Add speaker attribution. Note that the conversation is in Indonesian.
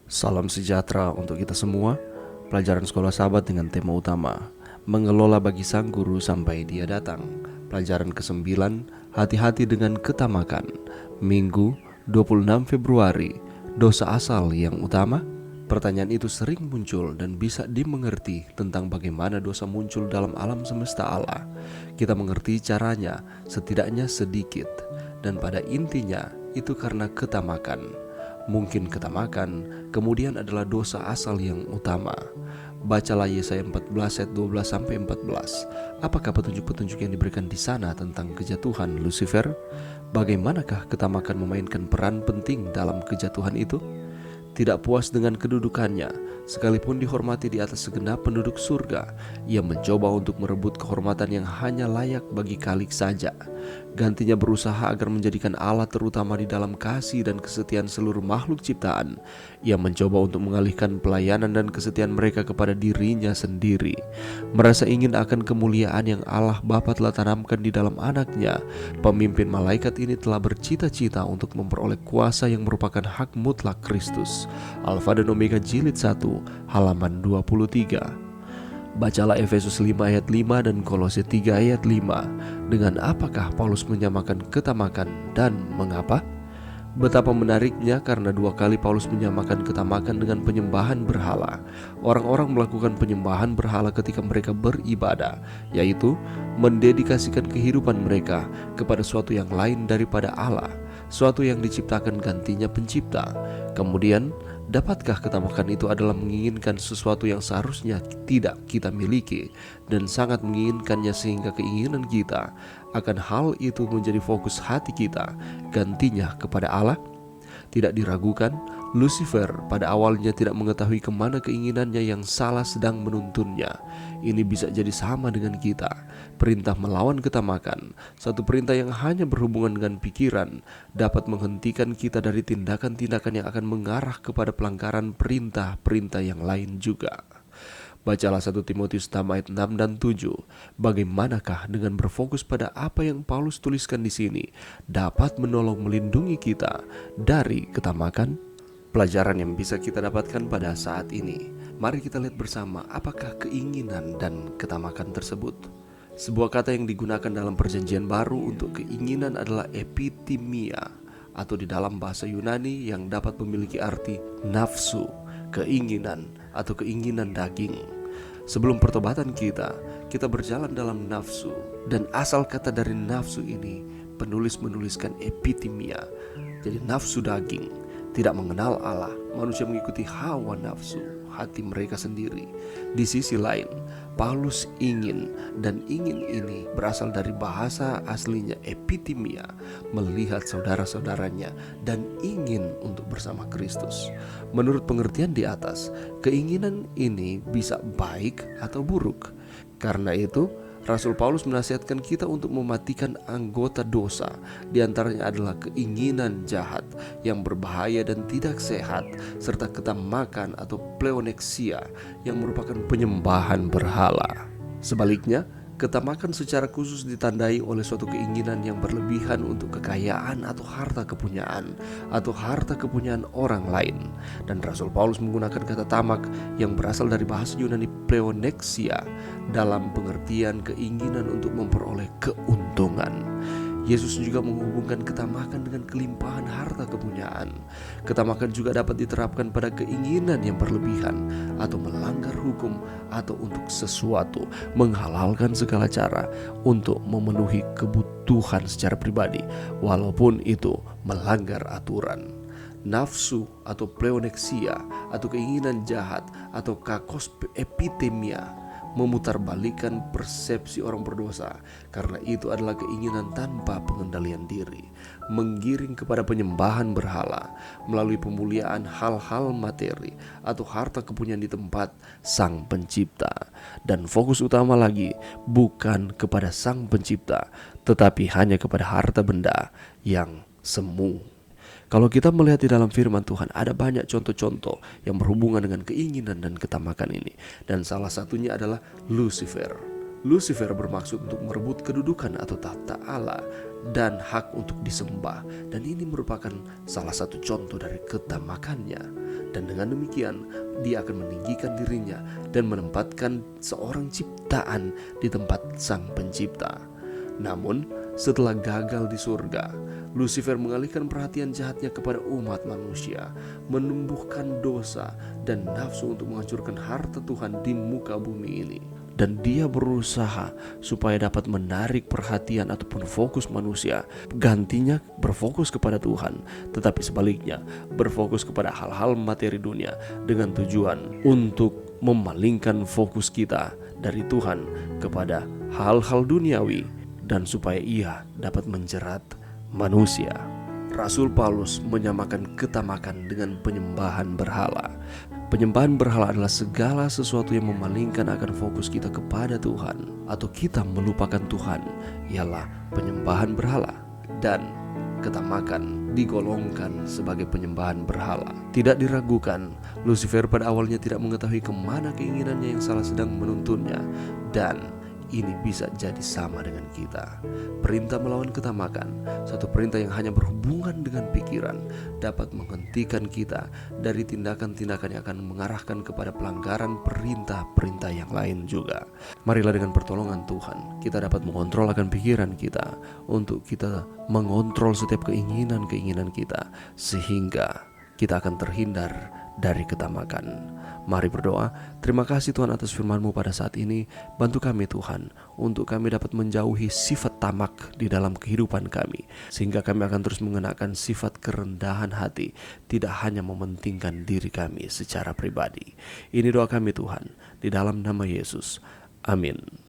Speaker 1: Salam sejahtera untuk kita semua. Pelajaran sekolah sahabat dengan tema utama mengelola bagi sang guru sampai dia datang. Pelajaran ke-9, hati-hati dengan ketamakan. Minggu 26 Februari, dosa asal yang utama. Pertanyaan itu sering muncul dan bisa dimengerti tentang bagaimana dosa muncul dalam alam semesta Allah. Kita mengerti caranya setidaknya sedikit, dan pada intinya itu karena ketamakan. Mungkin ketamakan, kemudian adalah dosa asal yang utama. Bacalah Yesaya 14 ayat 12-14. Apakah petunjuk-petunjuk yang diberikan di sana tentang kejatuhan Lucifer? Bagaimanakah ketamakan memainkan peran penting dalam kejatuhan itu? Tidak puas dengan kedudukannya, sekalipun dihormati di atas segenap penduduk surga, ia mencoba untuk merebut kehormatan yang hanya layak bagi Khalik saja. Gantinya berusaha agar menjadikan Allah terutama di dalam kasih dan kesetiaan seluruh makhluk ciptaan. Ia mencoba untuk mengalihkan pelayanan dan kesetiaan mereka kepada dirinya sendiri. Merasa ingin akan kemuliaan yang Allah Bapa telah tanamkan di dalam anaknya, pemimpin malaikat ini telah bercita-cita untuk memperoleh kuasa yang merupakan hak mutlak Kristus. Alfa dan Omega jilid 1 halaman 23. Bacalah Efesus 5 ayat 5 dan Kolose 3 ayat 5. Dengan apakah Paulus menyamakan ketamakan dan mengapa? Betapa menariknya karena dua kali Paulus menyamakan ketamakan dengan penyembahan berhala. Orang-orang melakukan penyembahan berhala ketika mereka beribadah, yaitu mendedikasikan kehidupan mereka kepada suatu yang lain daripada Allah, suatu yang diciptakan gantinya pencipta. Kemudian, dapatkah ketamakan itu adalah menginginkan sesuatu yang seharusnya tidak kita miliki dan sangat menginginkannya sehingga keinginan kita akan hal itu menjadi fokus hati kita gantinya kepada Allah? Tidak diragukan, Lucifer pada awalnya tidak mengetahui kemana keinginannya yang salah sedang menuntunnya. Ini bisa jadi sama dengan kita. Perintah melawan ketamakan, satu perintah yang hanya berhubungan dengan pikiran, dapat menghentikan kita dari tindakan-tindakan yang akan mengarah kepada pelanggaran perintah-perintah yang lain juga. Bacalah 1 Timotius 6 ayat 6 dan 7. Bagaimanakah dengan berfokus pada apa yang Paulus tuliskan di sini dapat menolong melindungi kita dari ketamakan? Pelajaran yang bisa kita dapatkan pada saat ini. Mari kita lihat bersama apakah keinginan dan ketamakan tersebut. Sebuah kata yang digunakan dalam perjanjian baru untuk keinginan adalah epitimia, atau di dalam bahasa Yunani yang dapat memiliki arti nafsu, keinginan atau keinginan daging. Sebelum pertobatan kita berjalan dalam nafsu, dan asal kata dari nafsu ini penulis menuliskan epitimia, jadi nafsu daging. Tidak mengenal Allah, manusia mengikuti hawa nafsu hati mereka sendiri. Di sisi lain, Paulus ingin, dan ingin ini berasal dari bahasa aslinya epitimia, melihat saudara-saudaranya dan ingin untuk bersama Kristus. Menurut pengertian di atas, keinginan ini bisa baik atau buruk. Karena itu, Rasul Paulus menasihatkan kita untuk mematikan anggota dosa. Di antaranya adalah keinginan jahat yang berbahaya dan tidak sehat, serta ketamakan atau pleoneksia yang merupakan penyembahan berhala. Sebaliknya, ketamakan secara khusus ditandai oleh suatu keinginan yang berlebihan untuk kekayaan atau harta kepunyaan orang lain. Dan Rasul Paulus menggunakan kata tamak yang berasal dari bahasa Yunani pleoneksia dalam pengertian keinginan untuk memperoleh keuntungan. Yesus juga menghubungkan ketamakan dengan kelimpahan harta kepunyaan. Ketamakan juga dapat diterapkan pada keinginan yang berlebihan atau melanggar hukum, atau untuk sesuatu menghalalkan segala cara untuk memenuhi kebutuhan secara pribadi, walaupun itu melanggar aturan. Nafsu atau pleoneksia atau keinginan jahat atau kakos epitemia memutarbalikkan persepsi orang berdosa, karena itu adalah keinginan tanpa pengendalian diri, menggiring kepada penyembahan berhala melalui pemuliaan hal-hal materi atau harta kepunyaan di tempat Sang Pencipta. Dan fokus utama lagi bukan kepada Sang Pencipta, tetapi hanya kepada harta benda yang semu. Kalau kita melihat di dalam firman Tuhan, ada banyak contoh-contoh yang berhubungan dengan keinginan dan ketamakan ini. Dan salah satunya adalah Lucifer. Lucifer bermaksud untuk merebut kedudukan atau tahta Allah dan hak untuk disembah, dan ini merupakan salah satu contoh dari ketamakannya. Dan dengan demikian dia akan meninggikan dirinya dan menempatkan seorang ciptaan di tempat sang pencipta. Namun setelah gagal di surga, Lucifer mengalihkan perhatian jahatnya kepada umat manusia, menumbuhkan dosa dan nafsu untuk menghancurkan harta Tuhan di muka bumi ini. Dan dia berusaha supaya dapat menarik perhatian ataupun fokus manusia, gantinya berfokus kepada Tuhan, tetapi sebaliknya berfokus kepada hal-hal materi dunia dengan tujuan untuk memalingkan fokus kita dari Tuhan kepada hal-hal duniawi, dan supaya ia dapat menjerat manusia. Rasul Paulus menyamakan ketamakan dengan penyembahan berhala. Penyembahan berhala adalah segala sesuatu yang memalingkan akan fokus kita kepada Tuhan, atau kita melupakan Tuhan, ialah penyembahan berhala. Dan ketamakan digolongkan sebagai penyembahan berhala. Tidak diragukan, Lucifer pada awalnya tidak mengetahui kemana keinginannya yang salah sedang menuntunnya, dan ini bisa jadi sama dengan kita. Perintah melawan ketamakan, satu perintah yang hanya berhubungan dengan pikiran, dapat menghentikan kita dari tindakan-tindakan yang akan mengarahkan kepada pelanggaran perintah-perintah yang lain juga. Marilah dengan pertolongan Tuhan, kita dapat mengontrol akan pikiran kita, untuk kita mengontrol setiap keinginan-keinginan kita, sehingga kita akan terhindar dari ketamakan. Mari berdoa. Terima kasih Tuhan atas firman-Mu pada saat ini. Bantu kami Tuhan, untuk kami dapat menjauhi sifat tamak di dalam kehidupan kami, sehingga kami akan terus mengenakan sifat kerendahan hati, tidak hanya mementingkan diri kami secara pribadi. Ini doa kami Tuhan, di dalam nama Yesus. Amin.